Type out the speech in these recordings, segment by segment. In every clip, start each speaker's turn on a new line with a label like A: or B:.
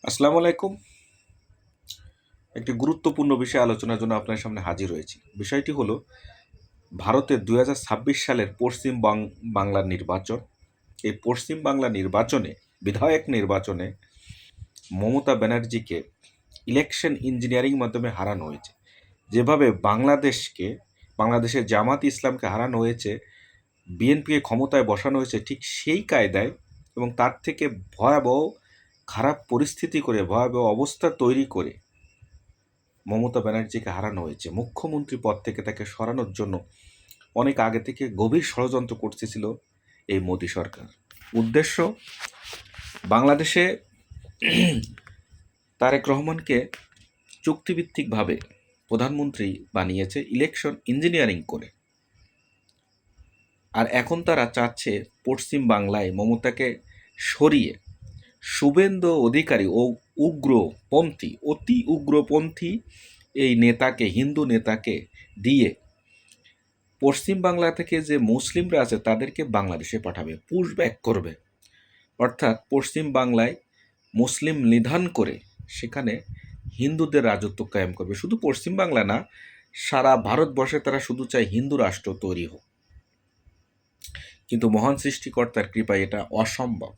A: আসসালামু আলাইকুম। একটি গুরুত্বপূর্ণ বিষয় আলোচনার জন্য আপনার সামনে হাজির হয়েছি। বিষয়টি হলো ভারতের ২০২৬ সালের বাংলার নির্বাচন। এই পশ্চিম বাংলা নির্বাচনে, বিধায়ক নির্বাচনে মমতা ব্যানার্জিকে ইলেকশন ইঞ্জিনিয়ারিং মাধ্যমে হারানো হয়েছে। যেভাবে বাংলাদেশের জামাত ইসলামকে হারানো হয়েছে, বিএনপিকে ক্ষমতায় বসানো হয়েছে, ঠিক সেই কায়দায় এবং তার থেকে ভয়াবহ খারাপ পরিস্থিতি করে, ভয়াবহ অবস্থা তৈরি করে মমতা ব্যানার্জিকে হারানো হয়েছে। মুখ্যমন্ত্রী পদ থেকে তাকে সরানোর জন্য অনেক আগে থেকে গভীর ষড়যন্ত্র করতেছিল এই মোদী সরকার। উদ্দেশ্য, বাংলাদেশে তারেক রহমানকে চুক্তিভিত্তিকভাবে প্রধানমন্ত্রী বানিয়েছে ইলেকশন ইঞ্জিনিয়ারিং করে। আর এখন তারা চাচ্ছে পশ্চিম বাংলায় মমতাকে সরিয়ে শুভেন্দু অধিকারী ও উগ্রপন্থী, অতি উগ্রপন্থী এই নেতাকে, হিন্দু নেতাকে দিয়ে পশ্চিম বাংলা থেকে যে মুসলিমরা আছে তাদেরকে বাংলাদেশে পাঠাবে, পুশব্যাক করবে। অর্থাৎ পশ্চিম বাংলায় মুসলিম নিধন করে সেখানে হিন্দুদের রাজত্ব কায়েম করবে। শুধু পশ্চিম বাংলা না, সারা ভারতবর্ষে তারা শুধু চায় হিন্দু রাষ্ট্র তৈরি হোক। কিন্তু মহান সৃষ্টিকর্তার কৃপায় এটা অসম্ভব।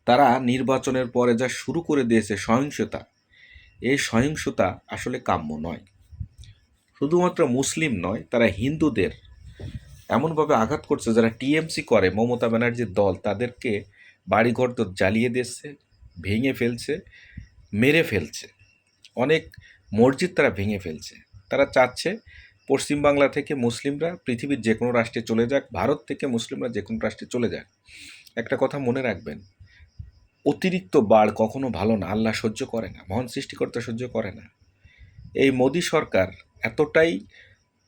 A: তারা নির্বাচনের পরে যা শুরু করে দিয়েছে সহিংসতা, এই সহিংসতা আসলে কাম্য নয়। শুধুমাত্র মুসলিম নয়, তারা হিন্দুদের এমনভাবে আঘাত করছে, যারা টিএমসি করে, মমতা ব্যানার্জির দল, তাদেরকে বাড়িঘর তো জ্বালিয়ে দিচ্ছে, ভেঙে ফেলছে, মেরে ফেলছে। অনেক মসজিদ তারা ভেঙে ফেলছে। তারা চাচ্ছে পশ্চিমবাংলা থেকে মুসলিমরা পৃথিবীর যে কোনো রাষ্ট্রে চলে যাক, ভারত থেকে মুসলিমরা যে কোনো রাষ্ট্রে চলে যাক। একটা কথা মনে রাখবেন, অতিরিক্ত বাড় কখনো ভালো না। আল্লাহ সহ্য করে না, মহান সৃষ্টিকর্তা সহ্য করে না। এই মোদী সরকার এতটাই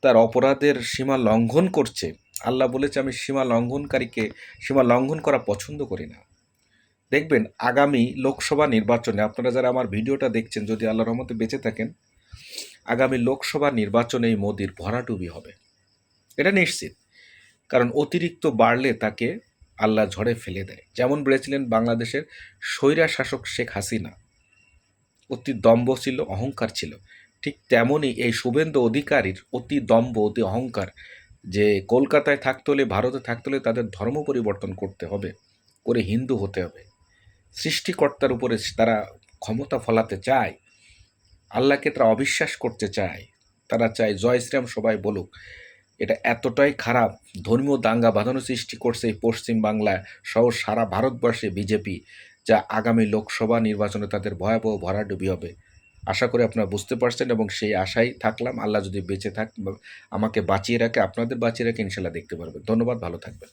A: তার অপরাধের সীমা লঙ্ঘন করছে, আল্লাহ বলেছে আমি সীমা লঙ্ঘন করা পছন্দ করি না। দেখবেন আগামী লোকসভা নির্বাচনে, আপনারা যারা আমার ভিডিওটা দেখছেন, যদি আল্লাহর রহমতে বেঁচে থাকেন, আগামী লোকসভা নির্বাচনে এই মোদির ভরাডুবি হবে, এটা নিশ্চিত। কারণ অতিরিক্ত বাড়লে তাকে আল্লাহ ঝড়ে ফেলে দেয়। যেমন বলেছিলেন বাংলাদেশের স্বৈরা শাসক শেখ হাসিনা, অতি দম্ভ ছিল, অহংকার ছিল। ঠিক তেমনই এই শুভেন্দু অধিকারীর অতি দম্ভ, অতি অহংকার, যে কলকাতায় থাকতে হলে, ভারতে থাকতে হলে তাদের ধর্ম পরিবর্তন করতে হবে, করে হিন্দু হতে হবে। সৃষ্টিকর্তার উপরে তারা ক্ষমতা ফলাতে চায়, আল্লাহকে তারা অবিশ্বাস করতে চায়। তারা চায় জয় শ্রীরাম সবাই বলুক। এটা এতটাই খারাপ, ধর্মীয় দাঙ্গা বাঁধানো সৃষ্টি করছে এই পশ্চিম বাংলায় সহ সারা ভারতবর্ষে বিজেপি, যা আগামী লোকসভা নির্বাচনে তাদের ভয়াবহ ভরাডুবি হবে। আশা করি আপনারা বুঝতে পারছেন, এবং সেই আশাই থাকলাম। আল্লাহ যদি বেঁচে আমাকে বাঁচিয়ে রাখে, আপনাদের বাঁচিয়ে রাখে, ইনশাল্লাহ দেখতে পারবেন। ধন্যবাদ, ভালো থাকবেন।